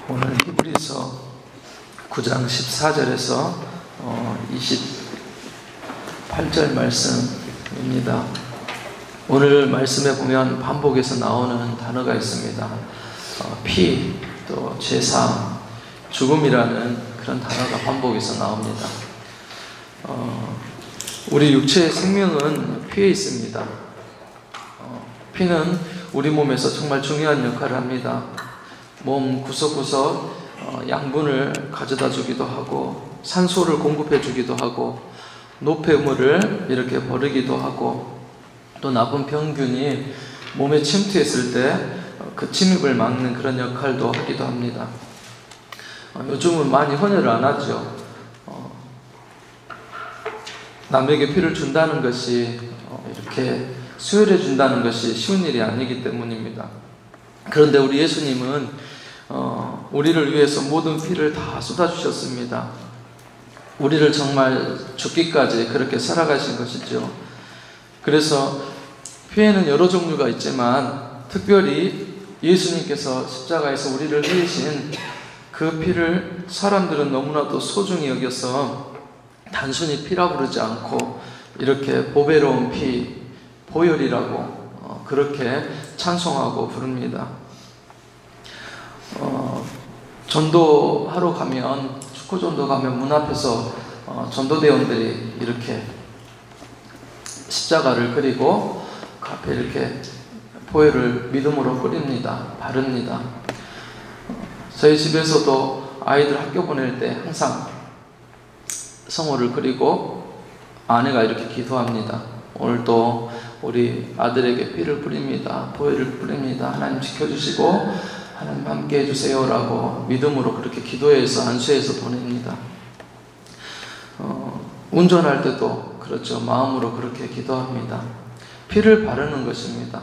오늘 히브리서 9장 14절에서 28절 말씀입니다. 오늘 말씀에 보면 반복해서 나오는 단어가 있습니다. 피, 또 제사, 죽음이라는 그런 단어가 반복해서 나옵니다. 우리 육체의 생명은 피에 있습니다. 피는 우리 몸에서 정말 중요한 역할을 합니다. 몸 구석구석 양분을 가져다 주기도 하고, 산소를 공급해 주기도 하고, 노폐물을 이렇게 버리기도 하고, 또 나쁜 병균이 몸에 침투했을 때 그 침입을 막는 그런 역할도 하기도 합니다. 요즘은 많이 헌혈을 안 하죠. 남에게 피를 준다는 것이 이렇게 수혈해 준다는 것이 쉬운 일이 아니기 때문입니다. 그런데 우리 예수님은 우리를 위해서 모든 피를 다 쏟아주셨습니다. 우리를 정말 죽기까지 그렇게 살아가신 것이죠. 그래서 피에는 여러 종류가 있지만 특별히 예수님께서 십자가에서 우리를 흘리신 그 피를 사람들은 너무나도 소중히 여겨서 단순히 피라고 그러지 않고 이렇게 보배로운 피, 보혈이라고 그렇게 찬송하고 부릅니다. 전도하러 가면, 축구전도 가면 문 앞에서 전도대원들이 이렇게 십자가를 그리고 그 앞에 이렇게 보혈을 믿음으로 뿌립니다. 바릅니다. 저희 집에서도 아이들 학교 보낼 때 항상 성호를 그리고 아내가 이렇게 기도합니다. 오늘도 우리 아들에게 피를 뿌립니다. 보혈을 뿌립니다. 하나님 지켜주시고 하나님 함께 해주세요 라고 믿음으로 그렇게 기도해서 안수해서 보냅니다. 운전할 때도 그렇죠. 마음으로 그렇게 기도합니다. 피를 바르는 것입니다.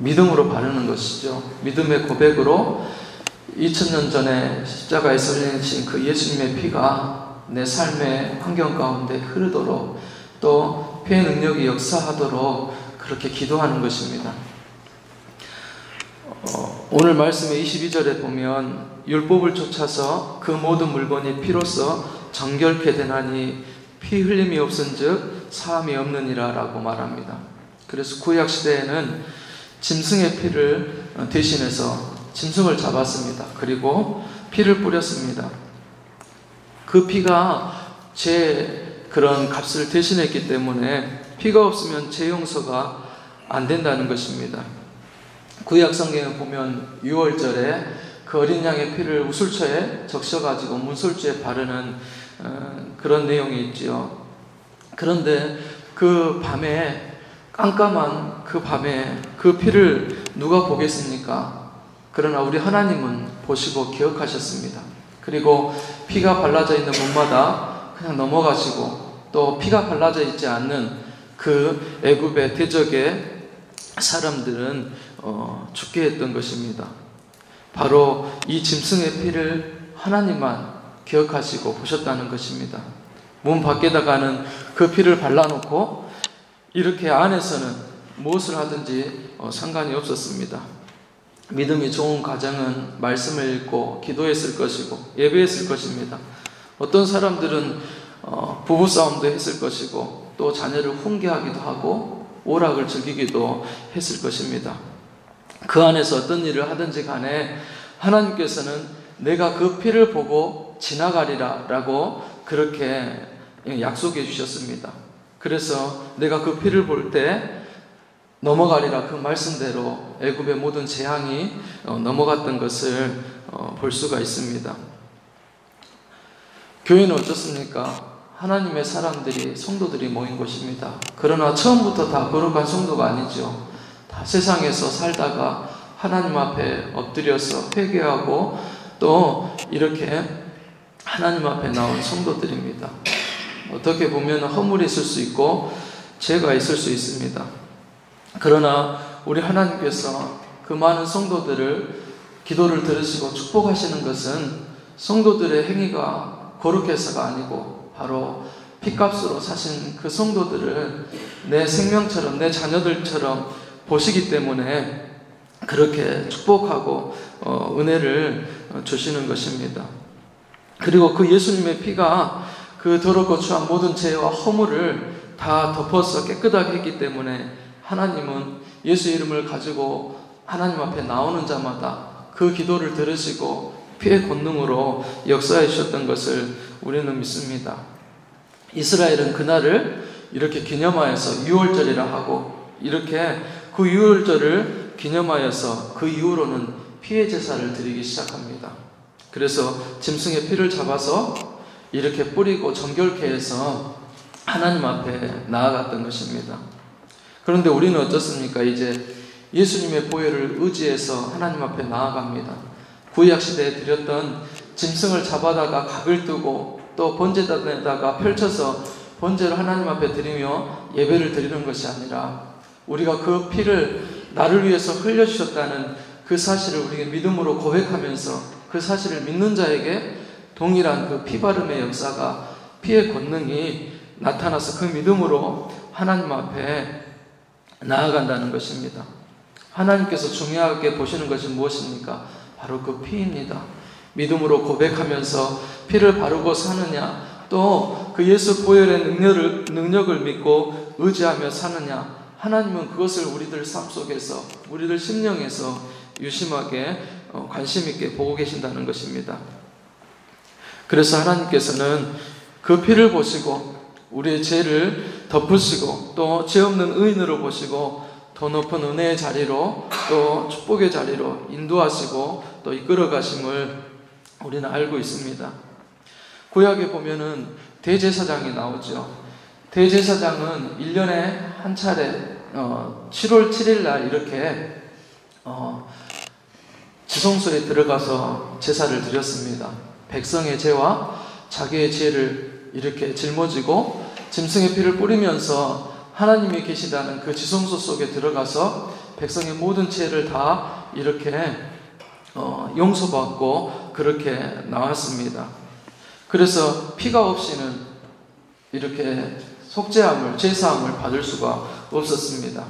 믿음으로 바르는 것이죠. 믿음의 고백으로 2000년 전에 십자가에서 흘리신 그 예수님의 피가 내 삶의 환경 가운데 흐르도록, 또 피의 능력이 역사하도록 그렇게 기도하는 것입니다. 오늘 말씀의 22절에 보면 율법을 쫓아서 그 모든 물건이 피로써 정결케 되나니 피 흘림이 없은즉 사함이 없느니라 라고 말합니다. 그래서 구약시대에는 짐승의 피를 대신해서 짐승을 잡았습니다. 그리고 피를 뿌렸습니다. 그 피가 제 그런 값을 대신했기 때문에 피가 없으면 제 용서가 안 된다는 것입니다. 구약 성경에 보면 6월절에 그 어린 양의 피를 우슬초에 적셔가지고 문설주에 바르는 그런 내용이 있지요. 그런데 그 밤에, 깜깜한 그 밤에 그 피를 누가 보겠습니까? 그러나 우리 하나님은 보시고 기억하셨습니다. 그리고 피가 발라져 있는 문마다 그냥 넘어가시고, 또 피가 발라져 있지 않는 그 애굽의 대적의 사람들은 죽게 했던 것입니다. 바로 이 짐승의 피를 하나님만 기억하시고 보셨다는 것입니다. 문 밖에다가는 그 피를 발라놓고 이렇게 안에서는 무엇을 하든지 상관이 없었습니다. 믿음이 좋은 가정은 말씀을 읽고 기도했을 것이고 예배했을 것입니다. 어떤 사람들은 부부싸움도 했을 것이고, 또 자녀를 훈계하기도 하고 오락을 즐기기도 했을 것입니다. 그 안에서 어떤 일을 하든지 간에 하나님께서는 내가 그 피를 보고 지나가리라 라고 그렇게 약속해 주셨습니다. 그래서 내가 그 피를 볼 때 넘어가리라 그 말씀대로 애굽의 모든 재앙이 넘어갔던 것을 볼 수가 있습니다. 교회는 어떻습니까? 하나님의 사람들이, 성도들이 모인 곳입니다. 그러나 처음부터 다 거룩한 성도가 아니죠. 다 세상에서 살다가 하나님 앞에 엎드려서 회개하고 또 이렇게 하나님 앞에 나온 성도들입니다. 어떻게 보면 허물이 있을 수 있고 죄가 있을 수 있습니다. 그러나 우리 하나님께서 그 많은 성도들을 기도를 들으시고 축복하시는 것은 성도들의 행위가 거룩해서가 아니고 바로 피값으로 사신 그 성도들을 내 생명처럼, 내 자녀들처럼 보시기 때문에 그렇게 축복하고 은혜를 주시는 것입니다. 그리고 그 예수님의 피가 그 더럽고 추한 모든 죄와 허물을 다 덮어서 깨끗하게 했기 때문에 하나님은 예수 이름을 가지고 하나님 앞에 나오는 자마다 그 기도를 들으시고 피의 권능으로 역사해 주셨던 것을 우리는 믿습니다. 이스라엘은 그날을 이렇게 기념하여서 유월절이라 하고, 이렇게 그 유월절을 기념하여서 그 이후로는 피의 제사를 드리기 시작합니다. 그래서 짐승의 피를 잡아서 이렇게 뿌리고 정결케 해서 하나님 앞에 나아갔던 것입니다. 그런데 우리는 어떻습니까? 이제 예수님의 보혈을 의지해서 하나님 앞에 나아갑니다. 구약 시대에 드렸던 짐승을 잡아다가 각을 뜨고 또 번제단에다가 펼쳐서 번제를 하나님 앞에 드리며 예배를 드리는 것이 아니라, 우리가 그 피를 나를 위해서 흘려주셨다는 그 사실을 우리가 믿음으로 고백하면서 그 사실을 믿는 자에게 동일한 그 피바름의 역사가, 피의 권능이 나타나서 그 믿음으로 하나님 앞에 나아간다는 것입니다. 하나님께서 중요하게 보시는 것이 무엇입니까? 바로 그 피입니다. 믿음으로 고백하면서 피를 바르고 사느냐, 또 그 예수 보혈의 능력을 믿고 의지하며 사느냐, 하나님은 그것을 우리들 삶 속에서, 우리들 심령에서 유심하게 관심 있게 보고 계신다는 것입니다. 그래서 하나님께서는 그 피를 보시고 우리의 죄를 덮으시고 또 죄 없는 의인으로 보시고 더 높은 은혜의 자리로 또 축복의 자리로 인도하시고 또 이끌어 가심을 우리는 알고 있습니다. 구약에 보면은 대제사장이 나오죠. 대제사장은 1년에 한 차례 7월 7일 날 이렇게 지성소에 들어가서 제사를 드렸습니다. 백성의 죄와 자기의 죄를 이렇게 짊어지고 짐승의 피를 뿌리면서 하나님이 계시다는 그 지성소 속에 들어가서 백성의 모든 죄를 다 이렇게 용서받고 그렇게 나왔습니다. 그래서 피가 없이는 이렇게 속죄함을, 제사함을 받을 수가 없었습니다.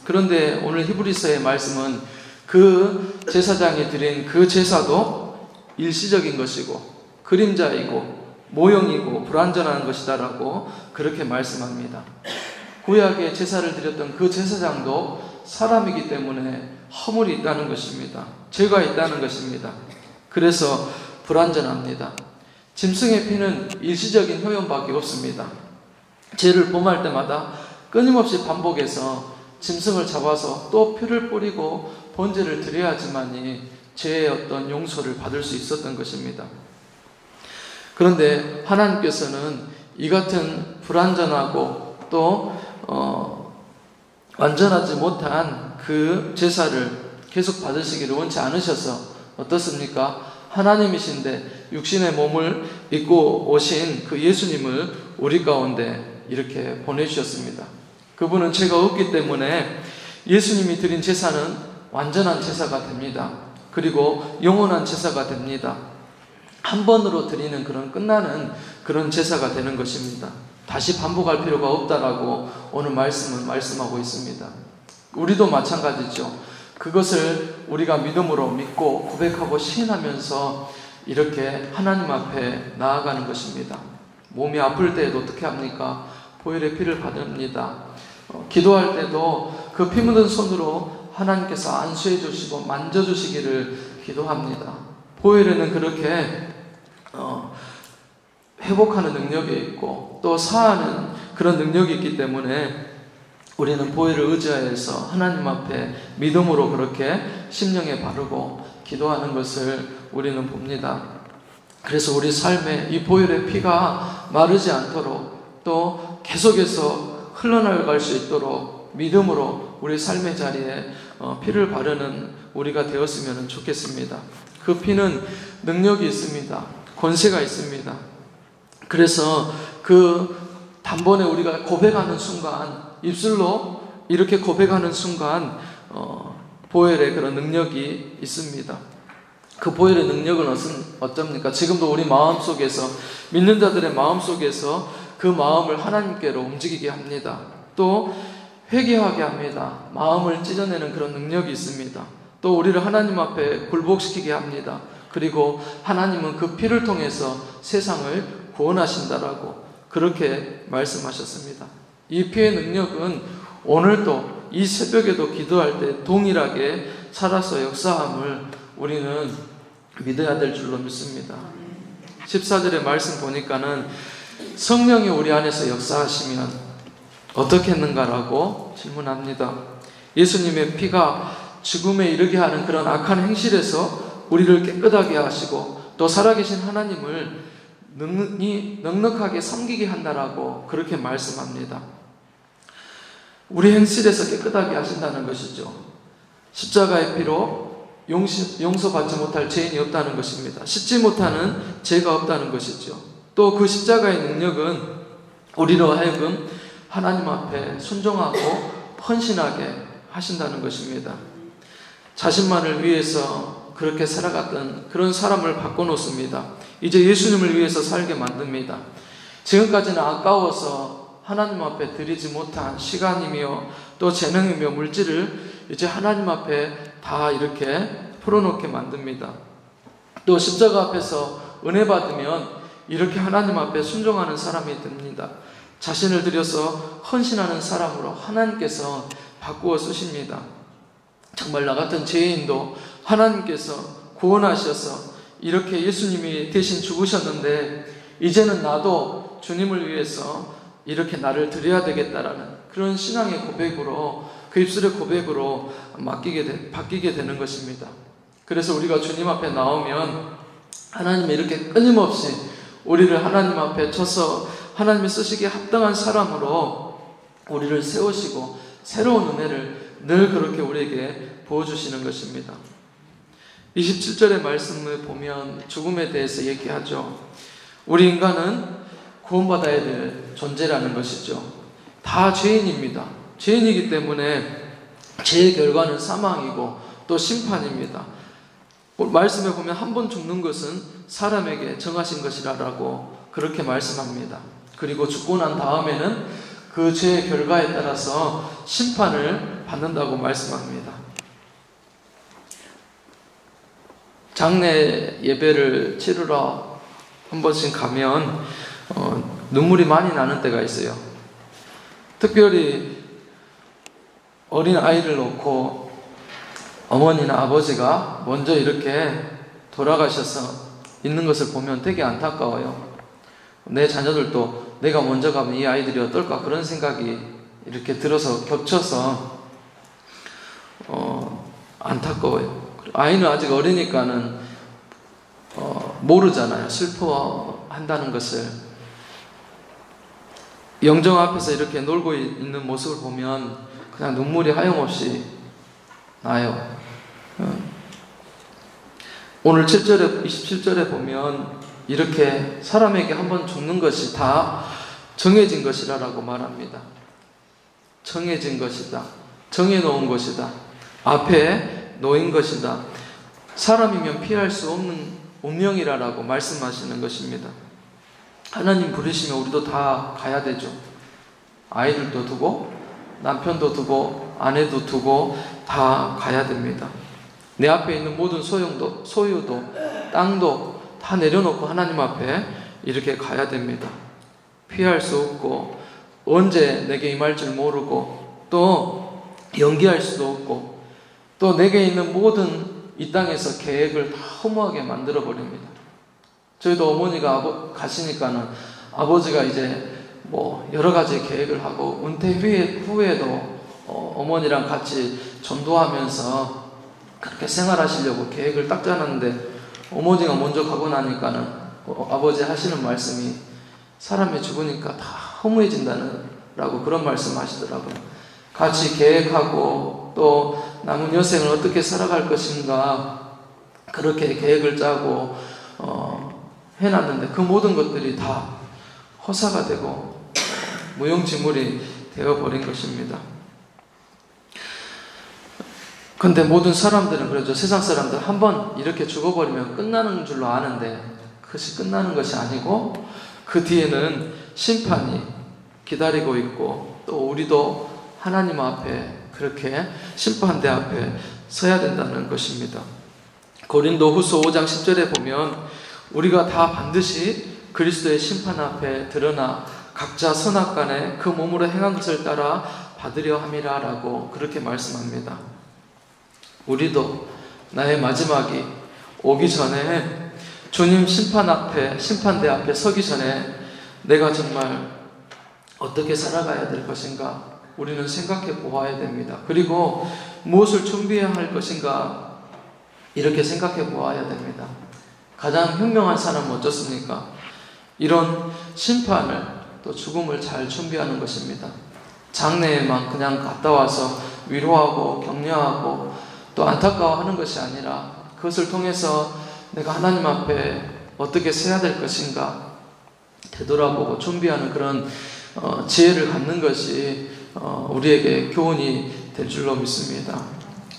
그런데 오늘 히브리서의 말씀은 그 제사장이 드린 그 제사도 일시적인 것이고 그림자이고 모형이고 불완전한 것이다라고 그렇게 말씀합니다. 구약에 제사를 드렸던 그 제사장도 사람이기 때문에 허물이 있다는 것입니다. 죄가 있다는 것입니다. 그래서 불완전합니다. 짐승의 피는 일시적인 효용밖에 없습니다. 죄를 범할 때마다 끊임없이 반복해서 짐승을 잡아서 또 피를 뿌리고 번제를 드려야지만이 죄의 어떤 용서를 받을 수 있었던 것입니다. 그런데 하나님께서는 이 같은 불완전하고 또 완전하지 못한 그 제사를 계속 받으시기를 원치 않으셔서 어떻습니까? 하나님이신데 육신의 몸을 입고 오신 그 예수님을 우리 가운데 이렇게 보내주셨습니다. 그분은 죄가 없기 때문에 예수님이 드린 제사는 완전한 제사가 됩니다. 그리고 영원한 제사가 됩니다. 한 번으로 드리는 그런 끝나는 그런 제사가 되는 것입니다. 다시 반복할 필요가 없다라고 오늘 말씀은 말씀하고 있습니다. 우리도 마찬가지죠. 그것을 우리가 믿음으로 믿고 고백하고 시인하면서 이렇게 하나님 앞에 나아가는 것입니다. 몸이 아플 때에도 어떻게 합니까? 보혈의 피를 받습니다. 기도할 때도 그 피 묻은 손으로 하나님께서 안수해 주시고 만져주시기를 기도합니다. 보혈에는 그렇게 회복하는 능력이 있고 또 사하는 그런 능력이 있기 때문에 우리는 보혈을 의지하여서 하나님 앞에 믿음으로 그렇게 심령에 바르고 기도하는 것을 우리는 봅니다. 그래서 우리 삶에 이 보혈의 피가 마르지 않도록 또 계속해서 흘러나갈 수 있도록 믿음으로 우리 삶의 자리에 피를 바르는 우리가 되었으면 좋겠습니다. 그 피는 능력이 있습니다. 권세가 있습니다. 그래서 그 단번에 우리가 고백하는 순간, 입술로 이렇게 고백하는 순간 보혈의 그런 능력이 있습니다. 그 보혈의 능력은 어쩝니까? 지금도 우리 마음속에서, 믿는 자들의 마음속에서 그 마음을 하나님께로 움직이게 합니다. 또 회개하게 합니다. 마음을 찢어내는 그런 능력이 있습니다. 또 우리를 하나님 앞에 굴복시키게 합니다. 그리고 하나님은 그 피를 통해서 세상을 구원하신다라고 그렇게 말씀하셨습니다. 이 피의 능력은 오늘도 이 새벽에도 기도할 때 동일하게 살아서 역사함을 우리는 믿어야 될 줄로 믿습니다. 14절의 말씀 보니까는 성령이 우리 안에서 역사하시면 어떻게 했는가라고 질문합니다. 예수님의 피가 죽음에 이르게 하는 그런 악한 행실에서 우리를 깨끗하게 하시고 또 살아계신 하나님을 넉넉하게 섬기게 한다라고 그렇게 말씀합니다. 우리 행실에서 깨끗하게 하신다는 것이죠. 십자가의 피로 용서받지 못할 죄인이 없다는 것입니다. 씻지 못하는 죄가 없다는 것이죠. 또 그 십자가의 능력은 우리로 하여금 하나님 앞에 순종하고 헌신하게 하신다는 것입니다. 자신만을 위해서 그렇게 살아갔던 그런 사람을 바꿔놓습니다. 이제 예수님을 위해서 살게 만듭니다. 지금까지는 아까워서 하나님 앞에 드리지 못한 시간이며 또 재능이며 물질을 이제 하나님 앞에 다 이렇게 풀어놓게 만듭니다. 또 십자가 앞에서 은혜 받으면 이렇게 하나님 앞에 순종하는 사람이 됩니다. 자신을 들여서 헌신하는 사람으로 하나님께서 바꾸어 쓰십니다. 정말 나 같은 죄인도 하나님께서 구원하셔서 이렇게 예수님이 대신 죽으셨는데 이제는 나도 주님을 위해서 이렇게 나를 드려야 되겠다라는 그런 신앙의 고백으로 그 입술의 고백으로 바뀌게 되는 것입니다. 그래서 우리가 주님 앞에 나오면 하나님이 이렇게 끊임없이 우리를 하나님 앞에 쳐서 하나님이 쓰시기에 합당한 사람으로 우리를 세우시고 새로운 은혜를 늘 그렇게 우리에게 부어주시는 것입니다. 27절의 말씀을 보면 죽음에 대해서 얘기하죠. 우리 인간은 구원받아야 될 존재라는 것이죠. 다 죄인입니다. 죄인이기 때문에 죄의 결과는 사망이고 또 심판입니다. 말씀에 보면 한 번 죽는 것은 사람에게 정하신 것이라고 그렇게 말씀합니다. 그리고 죽고 난 다음에는 그 죄의 결과에 따라서 심판을 받는다고 말씀합니다. 장례 예배를 치르러 한 번씩 가면 눈물이 많이 나는 때가 있어요. 특별히 어린 아이를 놓고 어머니나 아버지가 먼저 이렇게 돌아가셔서 있는 것을 보면 되게 안타까워요. 내 자녀들도 내가 먼저 가면 이 아이들이 어떨까 그런 생각이 이렇게 들어서 겹쳐서 안타까워요. 아이는 아직 어리니까는 모르잖아요. 슬퍼한다는 것을. 영정 앞에서 이렇게 놀고 있는 모습을 보면 그냥 눈물이 하염없이 나요. 오늘 27절에 보면 이렇게 사람에게 한번 죽는 것이 다 정해진 것이라고 말합니다. 정해진 것이다. 정해놓은 것이다. 앞에 놓인 것이다. 사람이면 피할 수 없는 운명이라고 말씀하시는 것입니다. 하나님 부르시면 우리도 다 가야 되죠. 아이들도 두고 남편도 두고 아내도 두고 다 가야 됩니다. 내 앞에 있는 모든 소유도 땅도 다 내려놓고 하나님 앞에 이렇게 가야 됩니다. 피할 수 없고 언제 내게 임할 줄 모르고 또 연기할 수도 없고 또 내게 있는 모든 이 땅에서 계획을 다 허무하게 만들어 버립니다. 저희도 어머니가 가시니까는 아버지가 이제 여러 가지 계획을 하고 은퇴 후에도 어머니랑 같이 전도하면서 그렇게 생활하시려고 계획을 딱 짜놨는데 어머니가 먼저 가고 나니까는 아버지 하시는 말씀이 사람이 죽으니까 다 허무해진다는 라고 그런 말씀 하시더라고요. 같이 계획하고 또 남은 여생을 어떻게 살아갈 것인가 그렇게 계획을 짜고 해놨는데 그 모든 것들이 다 허사가 되고 무용지물이 되어버린 것입니다. 근데 모든 사람들은 그러죠. 세상 사람들 한번 이렇게 죽어버리면 끝나는 줄로 아는데 그것이 끝나는 것이 아니고 그 뒤에는 심판이 기다리고 있고 또 우리도 하나님 앞에 그렇게 심판대 앞에 서야 된다는 것입니다. 고린도후서 5장 10절에 보면 우리가 다 반드시 그리스도의 심판 앞에 드러나 각자 선악간에 그 몸으로 행한 것을 따라 받으려 함이라 라고 그렇게 말씀합니다. 우리도 나의 마지막이 오기 전에 주님 심판대 앞에 서기 전에 내가 정말 어떻게 살아가야 될 것인가 우리는 생각해 보아야 됩니다. 그리고 무엇을 준비해야 할 것인가 이렇게 생각해 보아야 됩니다. 가장 현명한 사람은 어떻습니까? 이런 심판을 또 죽음을 잘 준비하는 것입니다. 장례에만 그냥 갔다 와서 위로하고 격려하고 또 안타까워하는 것이 아니라 그것을 통해서 내가 하나님 앞에 어떻게 서야 될 것인가 되돌아보고 준비하는 그런 지혜를 갖는 것이 우리에게 교훈이 될 줄로 믿습니다.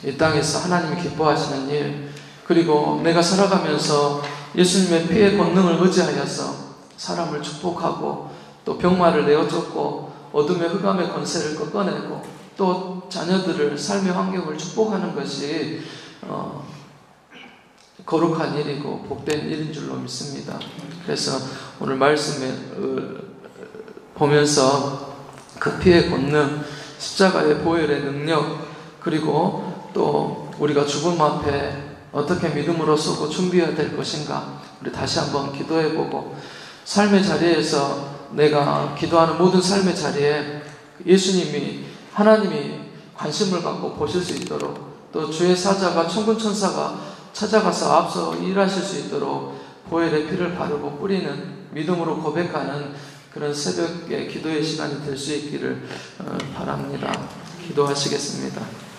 이 땅에서 하나님이 기뻐하시는 일, 그리고 내가 살아가면서 예수님의 피의 권능을 의지하여서 사람을 축복하고 또 병마를 내어쫓고 어둠의 흑암의 권세를 꺾어내고 또 자녀들을 삶의 환경을 축복하는 것이 거룩한 일이고 복된 일인 줄로 믿습니다. 그래서 오늘 말씀을 보면서 그 피의 권능, 십자가의 보혈의 능력, 그리고 또 우리가 죽음 앞에 어떻게 믿음으로 서고 준비해야 될 것인가 우리 다시 한번 기도해보고 삶의 자리에서 내가 기도하는 모든 삶의 자리에 예수님이 하나님이 관심을 갖고 보실 수 있도록 또 주의 사자가 천군 천사가 찾아가서 앞서 일하실 수 있도록 보혈의 피를 바르고 뿌리는 믿음으로 고백하는 그런 새벽의 기도의 시간이 될 수 있기를 바랍니다. 기도하시겠습니다.